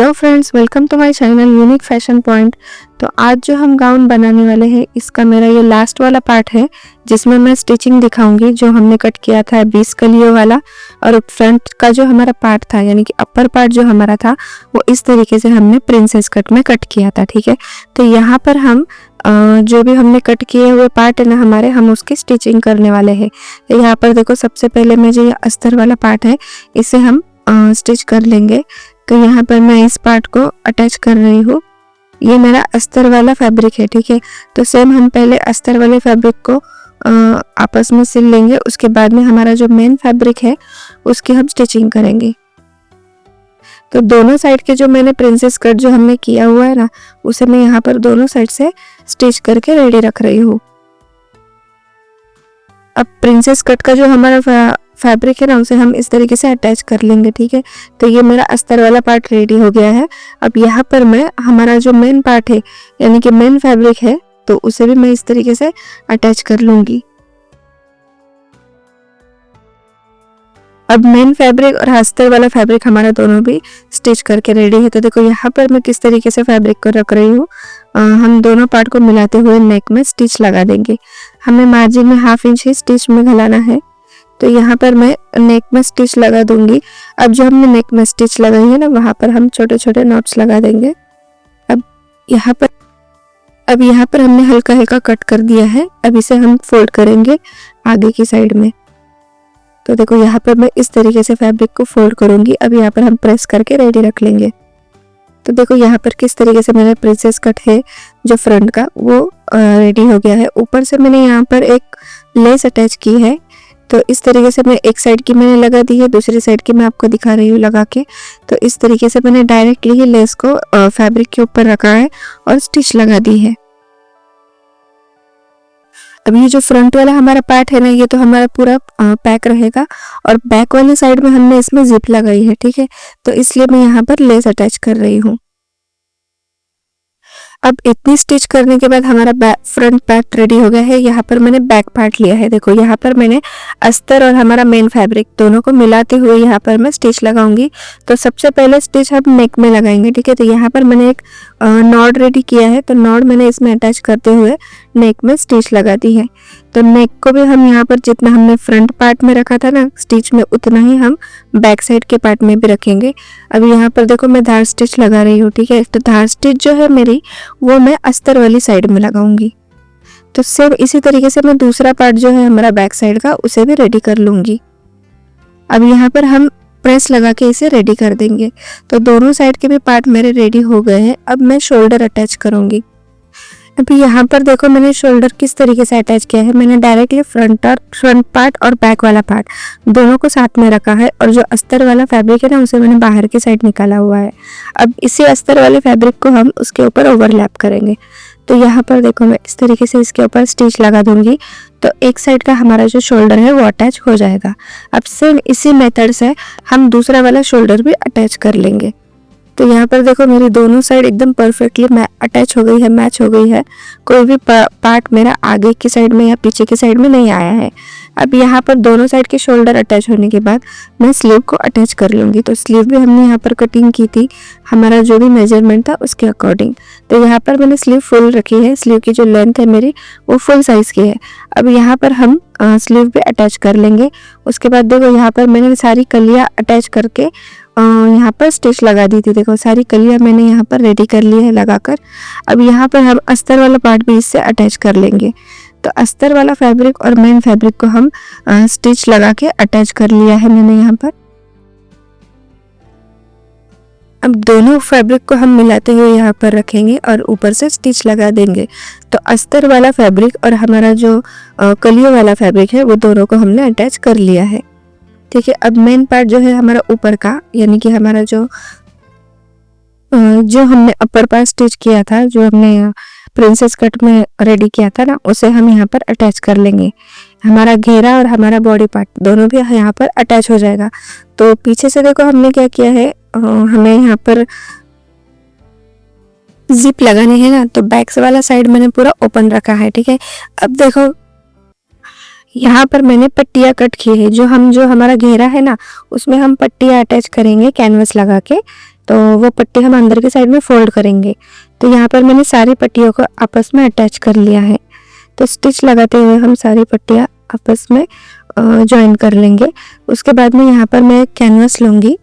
Hello friends, welcome to my channel unique fashion point. तो आज जो हम गाउन बनाने वाले हैं, इसका मेरा ये लास्ट वाला पार्ट है जिसमें मैं स्टिचिंग दिखाऊंगी। जो हमने कट किया था 20 कलियों वाला, और फ्रंट का जो हमारा पार्ट था यानी कि अपर पार्ट जो हमारा था वो इस तरीके से हमने प्रिंसेस कट में कट किया था। ठीक है, तो यहाँ पर हम जो भी हमने कट किए हुए पार्ट है ना हमारे, हम उसकी स्टिचिंग करने वाले हैं। तो यहाँ पर देखो, सबसे पहले में जो ये अस्तर वाला पार्ट है इसे हम स्टिच कर लेंगे। तो यहाँ पर मैं इस पार्ट को अटैच कर रही हूँ। ये मेरा अस्तर वाला फैब्रिक है। ठीक है, तो सेम हम पहले अस्तर वाले फैब्रिक को आपस में सिल लेंगे। उसके बाद में हमारा जो मेन फैब्रिक है उसकी हम स्टिचिंग करेंगे। तो दोनों साइड के जो मैंने प्रिंसेस कट जो हमने किया हुआ है ना, उसे मैं यहाँ पर दोनों साइड से स्टिच करके रेडी रख रही हूँ। अब प्रिंसेस कट का जो हमारा फैब्रिक है ना, उसे हम इस तरीके से अटैच कर लेंगे। ठीक है, तो ये मेरा अस्तर वाला पार्ट रेडी हो गया है। अब यहाँ पर मैं हमारा जो मेन पार्ट है यानी कि मेन फैब्रिक है, तो उसे भी मैं इस तरीके से अटैच कर लूंगी। अब मेन फैब्रिक और अस्तर वाला फैब्रिक हमारा दोनों भी स्टिच करके रेडी है। तो देखो यहाँ पर मैं किस तरीके से फैब्रिक को रख रही हूँ। हम दोनों पार्ट को मिलाते हुए नेक में स्टिच लगा देंगे। हमें मार्जिन में 1/2 इंच ही स्टिच में घलाना है। तो यहाँ पर मैं नेक में स्टिच लगा दूंगी। अब जो हमने नेक में स्टिच लगाई है ना, वहां पर हम छोटे छोटे नॉट्स लगा देंगे। अब यहाँ पर हमने हल्का हल्का कट कर दिया है। अब इसे हम फोल्ड करेंगे आगे की साइड में। तो देखो यहाँ पर मैं इस तरीके से फैब्रिक को फोल्ड करूंगी। अब यहाँ पर हम प्रेस करके रेडी रख लेंगे। तो देखो यहाँ पर किस तरीके से मेरा प्रिंसेस कट है जो फ्रंट का, वो रेडी हो गया है। ऊपर से मैंने यहाँ पर एक लेस अटैच की है। तो इस तरीके से मैं एक साइड की मैंने लगा दी है, दूसरी साइड की मैं आपको दिखा रही हूँ लगा के। तो इस तरीके से मैंने डायरेक्टली ही लेस को फैब्रिक के ऊपर रखा है और स्टिच लगा दी है। अब ये जो फ्रंट वाला हमारा पार्ट है ना, ये तो हमारा पूरा पैक रहेगा, और बैक वाली साइड में हमने इसमें जिप लगाई है। ठीक है, तो इसलिए मैं यहाँ पर लेस अटैच कर रही हूँ। अब इतनी स्टिच करने के बाद हमारा फ्रंट पार्ट रेडी हो गया है। यहाँ पर मैंने बैक पार्ट लिया है। देखो यहाँ पर मैंने अस्तर और हमारा मेन फैब्रिक दोनों को मिलाते हुए यहाँ पर मैं स्टिच लगाऊंगी। तो सबसे पहले स्टिच हम नेक में लगाएंगे। ठीक है, तो यहाँ पर मैंने एक नॉड रेडी किया है। तो नॉड मैंने इसमें अटैच करते हुए नेक में स्टिच लगा दी है। तो नेक को भी हम यहाँ पर जितना हमने फ्रंट पार्ट में रखा था ना स्टिच में, उतना ही हम बैक साइड के पार्ट में भी रखेंगे। अब यहाँ पर देखो मैं धार स्टिच लगा रही हूँ। ठीक है, तो धार स्टिच जो है मेरी, वो मैं अस्तर वाली साइड में लगाऊंगी। तो सेम इसी तरीके से मैं दूसरा पार्ट जो है हमारा बैक साइड का, उसे भी रेडी कर लूंगी। अब यहाँ पर हम प्रेस लगा के इसे रेडी कर देंगे। तो दोनों साइड के भी पार्ट मेरे रेडी हो गए हैं। अब मैं शोल्डर अटैच करूंगी। अभी यहाँ पर देखो मैंने शोल्डर किस तरीके से अटैच किया है। मैंने डायरेक्टली फ्रंट पार्ट और बैक वाला पार्ट दोनों को साथ में रखा है, और जो अस्तर वाला फैब्रिक है ना, उसे मैंने बाहर की साइड निकाला हुआ है। अब इसी अस्तर वाले फैब्रिक को हम उसके ऊपर ओवरलैप करेंगे। तो यहाँ पर देखो मैं इस तरीके से इसके ऊपर स्टिच लगा दूंगी। तो एक साइड का हमारा जो शोल्डर है वो अटैच हो जाएगा। अब सेम इसी मेथड से हम दूसरा वाला शोल्डर भी अटैच कर लेंगे। तो यहाँ पर देखो मेरी दोनों साइड एकदम परफेक्टली अटैच हो गई है, मैच हो गई है। कोई भी पार्ट मेरा आगे की साइड में या पीछे की साइड में नहीं आया है। अब यहाँ पर दोनों साइड के शोल्डर अटैच होने के बाद मैं स्लीव को अटैच कर लूँगी। तो स्लीव भी हमने यहाँ पर कटिंग की थी हमारा जो भी मेजरमेंट था उसके अकॉर्डिंग। तो यहाँ पर मैंने स्लीव फुल रखी है। स्लीव की जो लेंथ है मेरी, वो फुल साइज की है। अब यहाँ पर हम स्लीव भी अटैच कर लेंगे। उसके बाद देखो यहाँ पर मैंने सारी कलियाँ अटैच करके यहाँ पर स्टिच लगा दी थी। देखो सारी कलियाँ मैंने यहाँ पर रेडी कर ली है लगाकर। अब यहाँ पर हम अस्तर वाला पार्ट भी इससे अटैच कर लेंगे। तो अस्तर वाला फैब्रिक और मेन फैब्रिक को हम स्टिच लगा के अटैच कर लिया है मैंने यहाँ पर। अब दोनों फैब्रिक को हम मिलाते हुए यहाँ पर रखेंगे और ऊपर से स्टिच लगा देंगे। तो अस्तर वाला फैब्रिक और हमारा जो कलियों वाला फैब्रिक है, वो दोनों को हमने अटैच कर लिया है। ठीक है, अब मेन पार्ट जो है हमारा ऊपर का, यानी कि हमारा जो हमने अपर पार्ट स्टिच किया था, जो हमने प्रिंसेस कट में रेडी किया था ना, उसे हम यहाँ पर अटैच कर लेंगे। हमारा घेरा और हमारा बॉडी पार्ट दोनों भी यहाँ पर अटैच हो जाएगा। तो पीछे से देखो हमने क्या किया है, हमें यहाँ पर जिप लगाने हैं ना, तो बैक वाला साइड मैंने पूरा ओपन रखा है। ठीक है, अब देखो यहाँ पर मैंने पट्टियाँ कट की है। जो हमारा घेरा है ना, उसमें हम पट्टियाँ अटैच करेंगे कैनवस लगा के। तो वो पट्टी हम अंदर के साइड में फोल्ड करेंगे। तो यहाँ पर मैंने सारी पट्टियों को आपस में अटैच कर लिया है। तो स्टिच लगाते हुए हम सारी पट्टियाँ आपस में ज्वाइन कर लेंगे। उसके बाद में यहाँ पर मैं कैनवस लूँगी।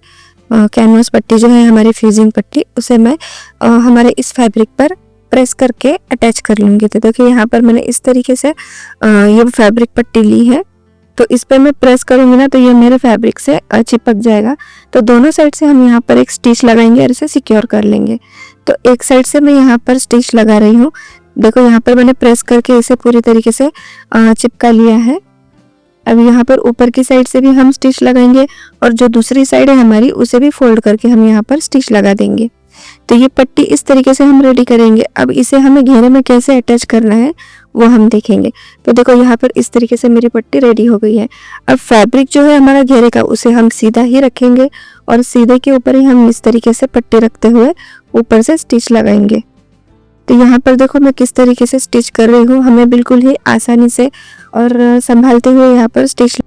कैनवस पट्टी जो है हमारी फ्यूजिंग पट्टी, उसे मैं हमारे इस फैब्रिक पर प्रेस करके अटैच कर लूँगी। तो देखिए यहाँ पर मैंने इस तरीके से ये फैब्रिक पट्टी ली है। तो इस पर मैं प्रेस करूँगी ना तो ये मेरे फैब्रिक से चिपक जाएगा। तो दोनों साइड से हम यहाँ पर एक स्टिच लगाएंगे और इसे सिक्योर कर लेंगे। तो एक साइड से मैं यहाँ पर स्टिच लगा रही हूँ। देखो यहाँ पर मैंने प्रेस करके इसे पूरी तरीके से चिपका लिया है। अब यहाँ पर ऊपर की साइड से भी हम स्टिच लगाएंगे और जो दूसरी साइड है हमारी उसे भी फोल्ड करके हम यहाँ पर स्टिच लगा देंगे। तो ये पट्टी इस तरीके से हम रेडी करेंगे। अब इसे हमें घेरे में कैसे अटैच करना है वो हम देखेंगे। तो देखो यहाँ पर इस तरीके से मेरी पट्टी रेडी हो गई है। अब फैब्रिक जो है हमारा घेरे का उसे हम सीधा ही रखेंगे और सीधे के ऊपर ही हम इस तरीके से पट्टी रखते हुए ऊपर से स्टिच लगाएंगे। तो यहाँ पर देखो मैं किस तरीके से स्टिच कर रही हूँ। हमें बिल्कुल ही आसानी से और संभालते हुए यहाँ पर स्टिच